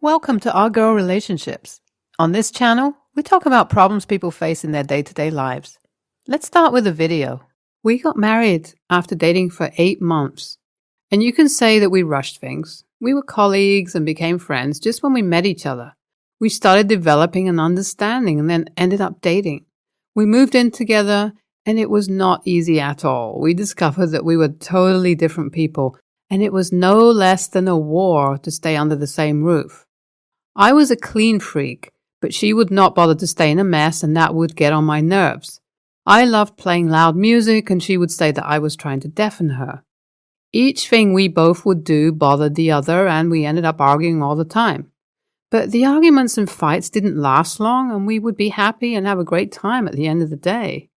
Welcome to Our Girl Relationships. On this channel, we talk about problems people face in their day-to-day lives. Let's start with a video. We got married after dating for 8 months. And you can say that we rushed things. We were colleagues and became friends just when we met each other. We started developing an understanding and then ended up dating. We moved in together and it was not easy at all. We discovered that we were totally different people and it was no less than a war to stay under the same roof. I was a clean freak, but she would not bother to stay in a mess and that would get on my nerves. I loved playing loud music and she would say that I was trying to deafen her. Each thing we both would do bothered the other and we ended up arguing all the time. But the arguments and fights didn't last long and we would be happy and have a great time at the end of the day.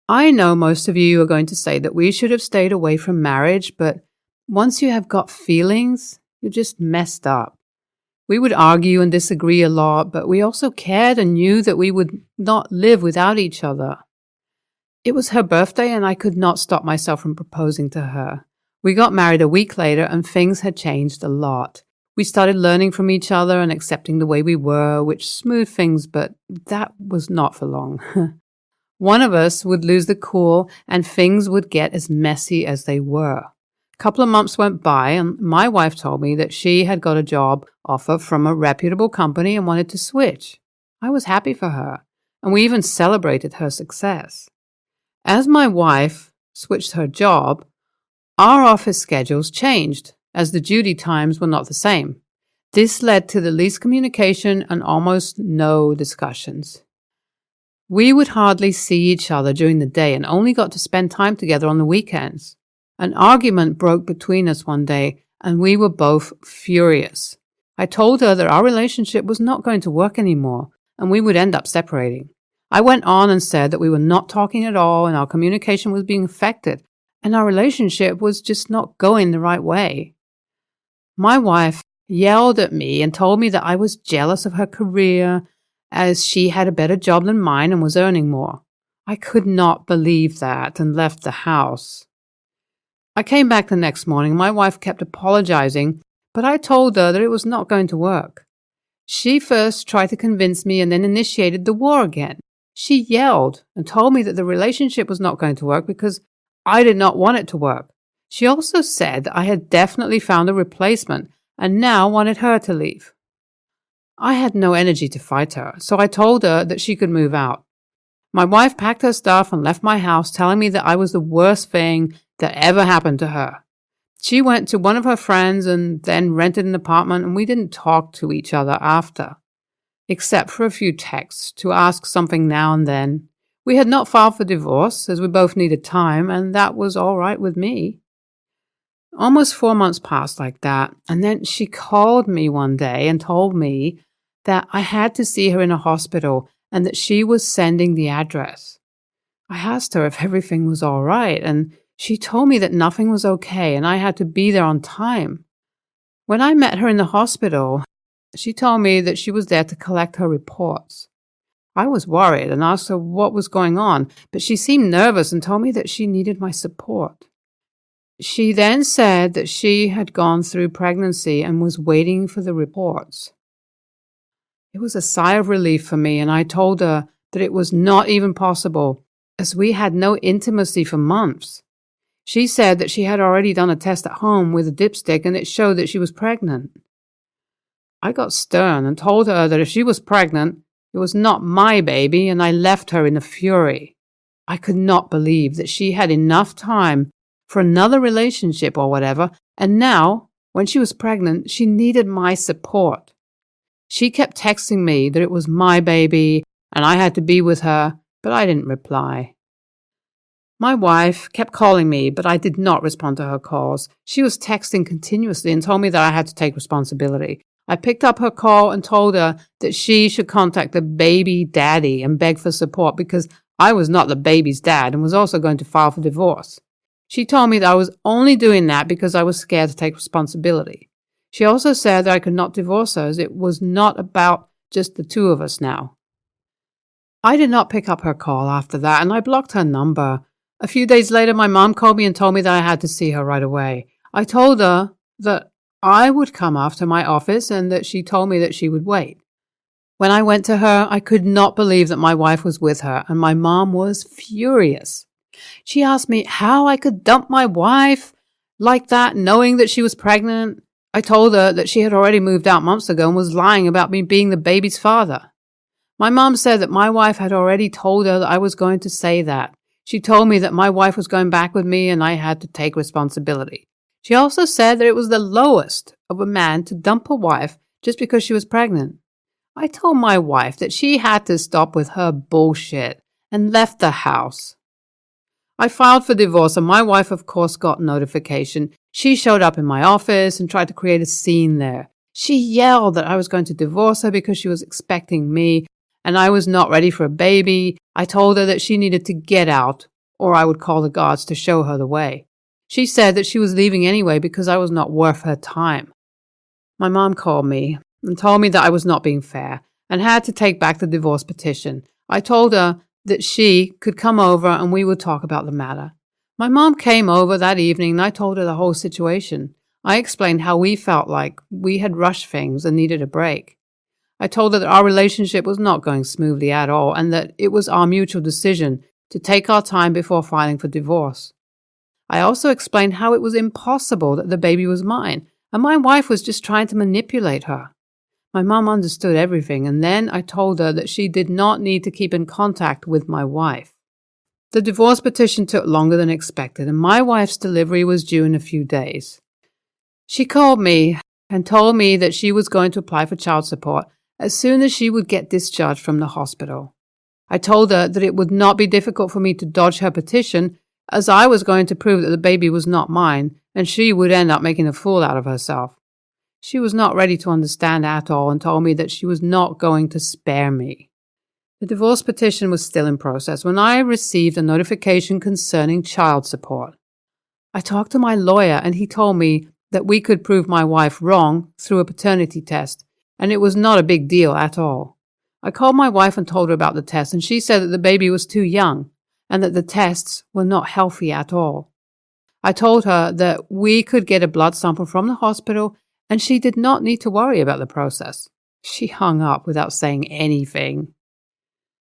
I know most of you are going to say that we should have stayed away from marriage, but once you have got feelings, you're just messed up. We would argue and disagree a lot, but we also cared and knew that we would not live without each other. It was her birthday and I could not stop myself from proposing to her. We got married a week later and things had changed a lot. We started learning from each other and accepting the way we were, which smoothed things, but that was not for long. One of us would lose the cool and things would get as messy as they were. A couple of months went by and my wife told me that she had got a job offer from a reputable company and wanted to switch. I was happy for her, and we even celebrated her success. As my wife switched her job, our office schedules changed, as the duty times were not the same. This led to the least communication and almost no discussions. We would hardly see each other during the day and only got to spend time together on the weekends. An argument broke between us one day, and we were both furious. I told her that our relationship was not going to work anymore, and we would end up separating. I went on and said that we were not talking at all, and our communication was being affected, and our relationship was just not going the right way. My wife yelled at me and told me that I was jealous of her career, as she had a better job than mine and was earning more. I could not believe that and left the house. I came back the next morning. My wife kept apologizing, but I told her that it was not going to work. She first tried to convince me and then initiated the war again. She yelled and told me that the relationship was not going to work because I did not want it to work. She also said that I had definitely found a replacement and now wanted her to leave. I had no energy to fight her, so I told her that she could move out. My wife packed her stuff and left my house, telling me that I was the worst thing that ever happened to her. She went to one of her friends and then rented an apartment, and we didn't talk to each other after, except for a few texts to ask something now and then. We had not filed for divorce, as we both needed time, and that was all right with me. Almost 4 months passed like that, and then she called me one day and told me that I had to see her in a hospital and that she was sending the address. I asked her if everything was all right, and she told me that nothing was okay and I had to be there on time. When I met her in the hospital, she told me that she was there to collect her reports. I was worried and asked her what was going on, but she seemed nervous and told me that she needed my support. She then said that she had gone through pregnancy and was waiting for the reports. It was a sigh of relief for me, and I told her that it was not even possible, as we had no intimacy for months. She said that she had already done a test at home with a dipstick and it showed that she was pregnant. I got stern and told her that if she was pregnant, it was not my baby, and I left her in a fury. I could not believe that she had enough time for another relationship or whatever, and now, when she was pregnant, she needed my support. She kept texting me that it was my baby and I had to be with her, but I didn't reply. My wife kept calling me, but I did not respond to her calls. She was texting continuously and told me that I had to take responsibility. I picked up her call and told her that she should contact the baby daddy and beg for support because I was not the baby's dad and was also going to file for divorce. She told me that I was only doing that because I was scared to take responsibility. She also said that I could not divorce her as it was not about just the two of us now. I did not pick up her call after that and I blocked her number. A few days later, my mom called me and told me that I had to see her right away. I told her that I would come after my office and that she told me that she would wait. When I went to her, I could not believe that my wife was with her, and my mom was furious. She asked me how I could dump my wife like that, knowing that she was pregnant. I told her that she had already moved out months ago and was lying about me being the baby's father. My mom said that my wife had already told her that I was going to say that. She told me that my wife was going back with me and I had to take responsibility. She also said that it was the lowest of a man to dump a wife just because she was pregnant. I told my wife that she had to stop with her bullshit and left the house. I filed for divorce and my wife, of course, got notification. She showed up in my office and tried to create a scene there. She yelled that I was going to divorce her because she was expecting me and I was not ready for a baby. I told her that she needed to get out or I would call the guards to show her the way. She said that she was leaving anyway because I was not worth her time. My mom called me and told me that I was not being fair and had to take back the divorce petition. I told her that she could come over and we would talk about the matter. My mom came over that evening and I told her the whole situation. I explained how we felt like we had rushed things and needed a break. I told her that our relationship was not going smoothly at all and that it was our mutual decision to take our time before filing for divorce. I also explained how it was impossible that the baby was mine and my wife was just trying to manipulate her. My mom understood everything, and then I told her that she did not need to keep in contact with my wife. The divorce petition took longer than expected, and my wife's delivery was due in a few days. She called me and told me that she was going to apply for child support as soon as she would get discharged from the hospital. I told her that it would not be difficult for me to dodge her petition, as I was going to prove that the baby was not mine, and she would end up making a fool out of herself. She was not ready to understand at all and told me that she was not going to spare me. The divorce petition was still in process when I received a notification concerning child support. I talked to my lawyer and he told me that we could prove my wife wrong through a paternity test, and it was not a big deal at all. I called my wife and told her about the test, and she said that the baby was too young and that the tests were not healthy at all. I told her that we could get a blood sample from the hospital and she did not need to worry about the process. She hung up without saying anything.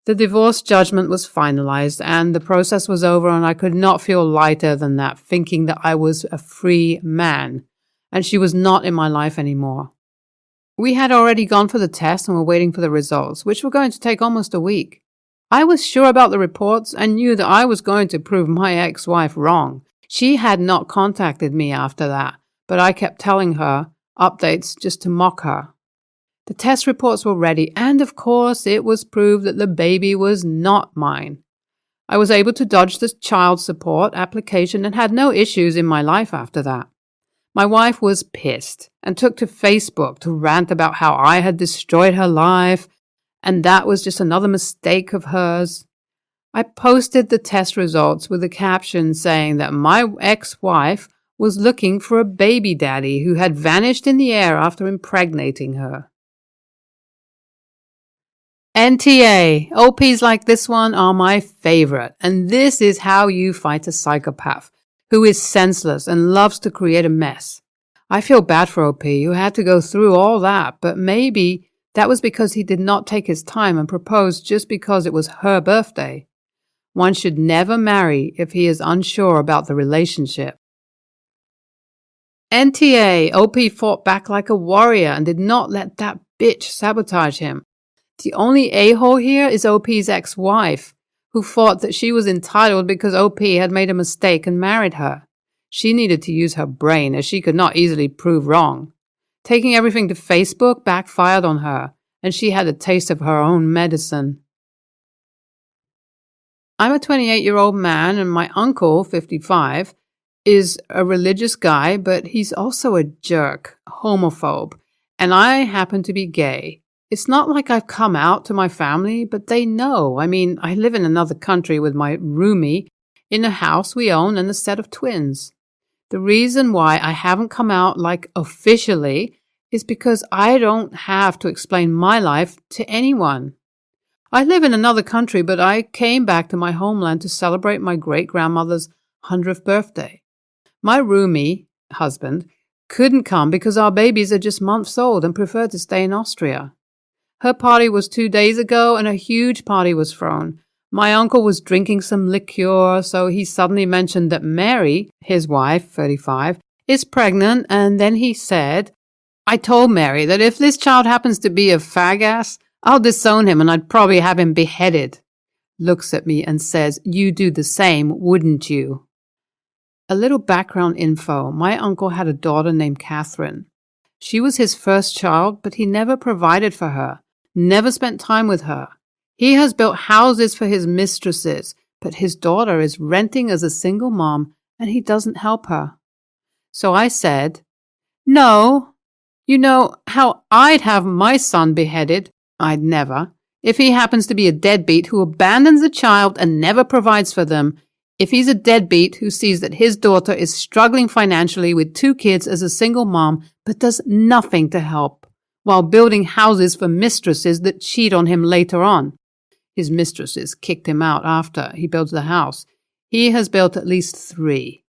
The divorce judgment was finalized and the process was over, and I could not feel lighter than that, thinking that I was a free man and she was not in my life anymore. We had already gone for the test and were waiting for the results, which were going to take almost a week. I was sure about the reports and knew that I was going to prove my ex-wife wrong. She had not contacted me after that, but I kept telling her updates just to mock her. The test reports were ready, and of course it was proved that the baby was not mine. I was able to dodge the child support application and had no issues in my life after that. My wife was pissed and took to Facebook to rant about how I had destroyed her life, and that was just another mistake of hers. I posted the test results with a caption saying that my ex-wife was looking for a baby daddy who had vanished in the air after impregnating her. NTA. OPs like this one are my favorite, and this is how you fight a psychopath who is senseless and loves to create a mess. I feel bad for OP who had to go through all that, but maybe that was because he did not take his time and propose just because it was her birthday. One should never marry if he is unsure about the relationship. NTA. OP fought back like a warrior and did not let that bitch sabotage him. The only a-hole here is OP's ex-wife, who thought that she was entitled because OP had made a mistake and married her. She needed to use her brain, as she could not easily prove wrong. Taking everything to Facebook backfired on her, and she had a taste of her own medicine. I'm a 28-year-old man, and my uncle, 55, is a religious guy, but he's also a jerk, homophobe, and I happen to be gay. It's not like I've come out to my family, but they know. I mean, I live in another country with my roomie in a house we own and a set of twins. The reason why I haven't come out like officially is because I don't have to explain my life to anyone. I live in another country, but I came back to my homeland to celebrate my great-grandmother's 100th birthday. My roomie husband, couldn't come because our babies are just months old and prefer to stay in Austria. Her party was 2 days ago and a huge party was thrown. My uncle was drinking some liqueur, so he suddenly mentioned that Mary, his wife, 35, is pregnant, and then he said, I told Mary that if this child happens to be a fag-ass, I'll disown him and I'd probably have him beheaded. Looks at me and says, you do the same, wouldn't you? A little background info. My uncle had a daughter named Catherine. She was his first child, but he never provided for her, never spent time with her. He has built houses for his mistresses, but his daughter is renting as a single mom and he doesn't help her. So I said, no, you know how I'd have my son beheaded? I'd never. If he happens to be a deadbeat who abandons a child and never provides for them, if he's a deadbeat who sees that his daughter is struggling financially with 2 kids as a single mom but does nothing to help, while building houses for mistresses that cheat on him later on. His mistresses kicked him out after he builds the house. He has built at least 3.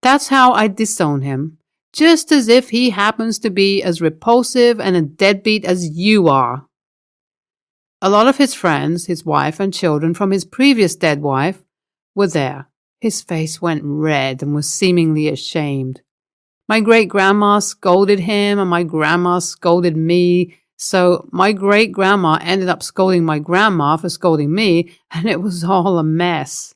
That's how I disown him, just as if he happens to be as repulsive and a deadbeat as you are. A lot of his friends, his wife and children from his previous dead wife, were there. His face went red and was seemingly ashamed. My great-grandma scolded him and my grandma scolded me, so my great-grandma ended up scolding my grandma for scolding me, and it was all a mess.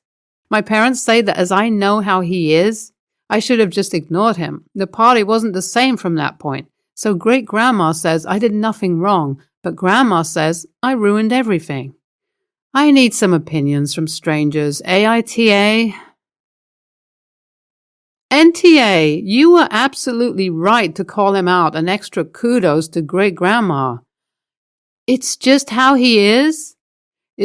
My parents say that as I know how he is, I should have just ignored him. The party wasn't the same from that point, so great-grandma says I did nothing wrong, but grandma says I ruined everything. I need some opinions from strangers. AITA? NTA, you were absolutely right to call him out, and extra kudos to great-grandma. It's just how he is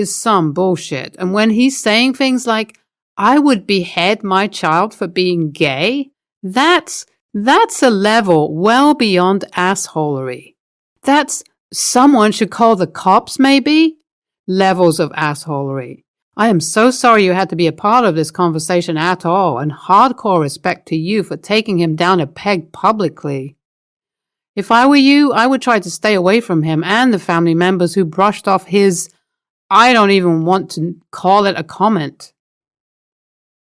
some bullshit. And when he's saying things like, I would behead my child for being gay, that's a level well beyond assholery. That's someone should call the cops, maybe? Levels of assholery. I am so sorry you had to be a part of this conversation at all, and hardcore respect to you for taking him down a peg publicly. If I were you, I would try to stay away from him and the family members who brushed off his, I don't even want to call it a comment.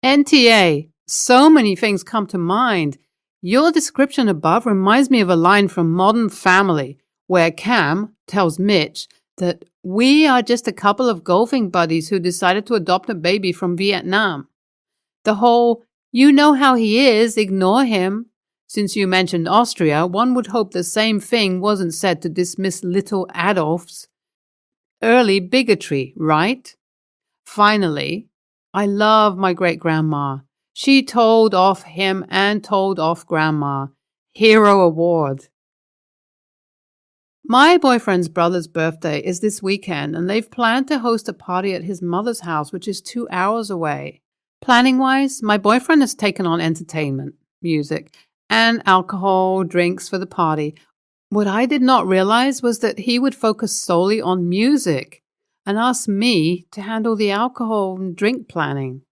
NTA, so many things come to mind. Your description above reminds me of a line from Modern Family, where Cam tells Mitch that we are just a couple of golfing buddies who decided to adopt a baby from Vietnam. The whole, you know how he is, ignore him. Since you mentioned Austria, one would hope the same thing wasn't said to dismiss little Adolf's early bigotry, right? Finally, I love my great-grandma. She told off him and told off grandma. Hero award. My boyfriend's brother's birthday is this weekend, and they've planned to host a party at his mother's house, which is 2 hours away. Planning-wise, my boyfriend has taken on entertainment, music, and alcohol, drinks for the party. What I did not realize was that he would focus solely on music and ask me to handle the alcohol and drink planning.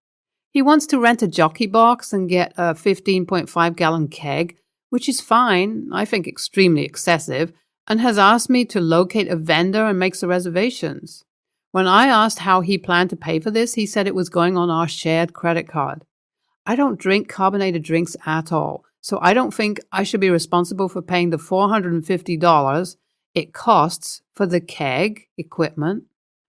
He wants to rent a jockey box and get a 15.5-gallon keg, which is fine, I think extremely excessive, and has asked me to locate a vendor and make the reservations. When I asked how he planned to pay for this, he said it was going on our shared credit card. I don't drink carbonated drinks at all, so I don't think I should be responsible for paying the $450 it costs for the keg equipment.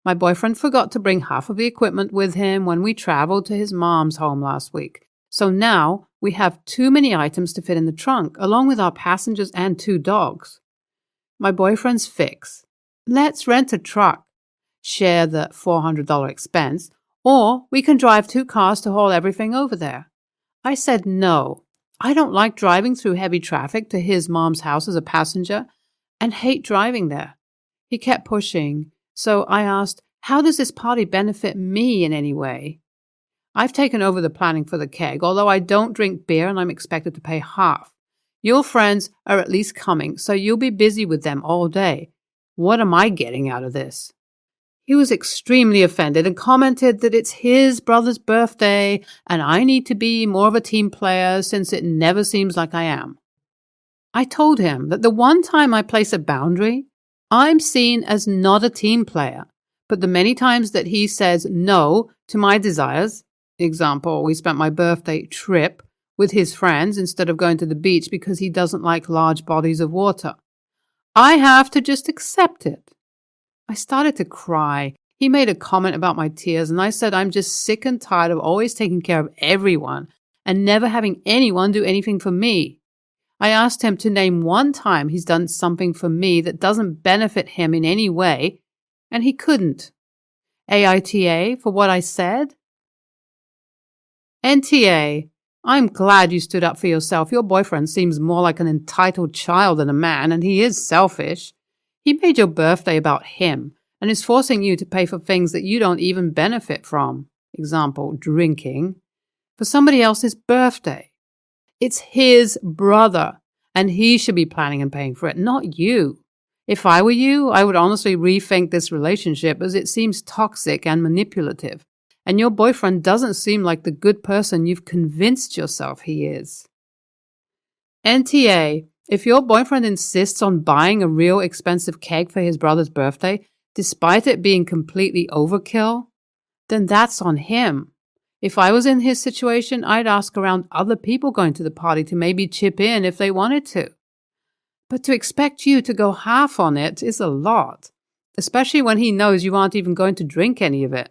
My boyfriend forgot to bring half of the equipment with him when we traveled to his mom's home last week. So now we have too many items to fit in the trunk, along with our passengers and 2 dogs. My boyfriend's fix. Let's rent a truck, share the $400 expense, or we can drive 2 cars to haul everything over there. I said no. I don't like driving through heavy traffic to his mom's house as a passenger and hate driving there. He kept pushing, so I asked, how does this party benefit me in any way? I've taken over the planning for the keg, although I don't drink beer and I'm expected to pay half. Your friends are at least coming, so you'll be busy with them all day. What am I getting out of this? He was extremely offended and commented that it's his brother's birthday and I need to be more of a team player since it never seems like I am. I told him that the one time I place a boundary, I'm seen as not a team player, but the many times that he says no to my desires, example, we spent my birthday trip with his friends instead of going to the beach because he doesn't like large bodies of water, I have to just accept it. I started to cry. He made a comment about my tears, and I said I'm just sick and tired of always taking care of everyone and never having anyone do anything for me. I asked him to name one time he's done something for me that doesn't benefit him in any way, and he couldn't. AITA for what I said? NTA, I'm glad you stood up for yourself. Your boyfriend seems more like an entitled child than a man, and he is selfish. He made your birthday about him and is forcing you to pay for things that you don't even benefit from. Example, drinking. For somebody else's birthday. It's his brother, and he should be planning and paying for it, not you. If I were you, I would honestly rethink this relationship as it seems toxic and manipulative, and your boyfriend doesn't seem like the good person you've convinced yourself he is. NTA, if your boyfriend insists on buying a real expensive cake for his brother's birthday, despite it being completely overkill, then that's on him. If I was in his situation, I'd ask around other people going to the party to maybe chip in if they wanted to. But to expect you to go half on it is a lot, especially when he knows you aren't even going to drink any of it.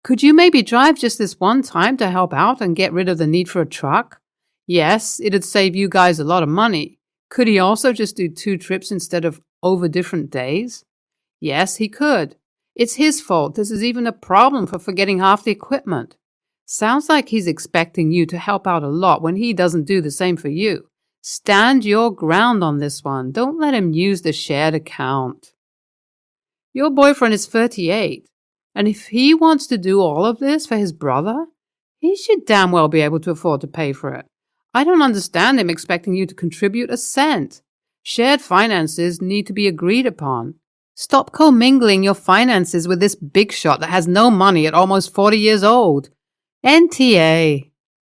Could you maybe drive just this one time to help out and get rid of the need for a truck? Yes, it'd save you guys a lot of money. Could he also just do 2 trips instead of over different days? Yes, he could. It's his fault this is even a problem for forgetting half the equipment. Sounds like he's expecting you to help out a lot when he doesn't do the same for you. Stand your ground on this one. Don't let him use the shared account. Your boyfriend is 38, and if he wants to do all of this for his brother, he should damn well be able to afford to pay for it. I don't understand him expecting you to contribute a cent. Shared finances need to be agreed upon. Stop commingling your finances with this big shot that has no money at almost 40 years old. NTA.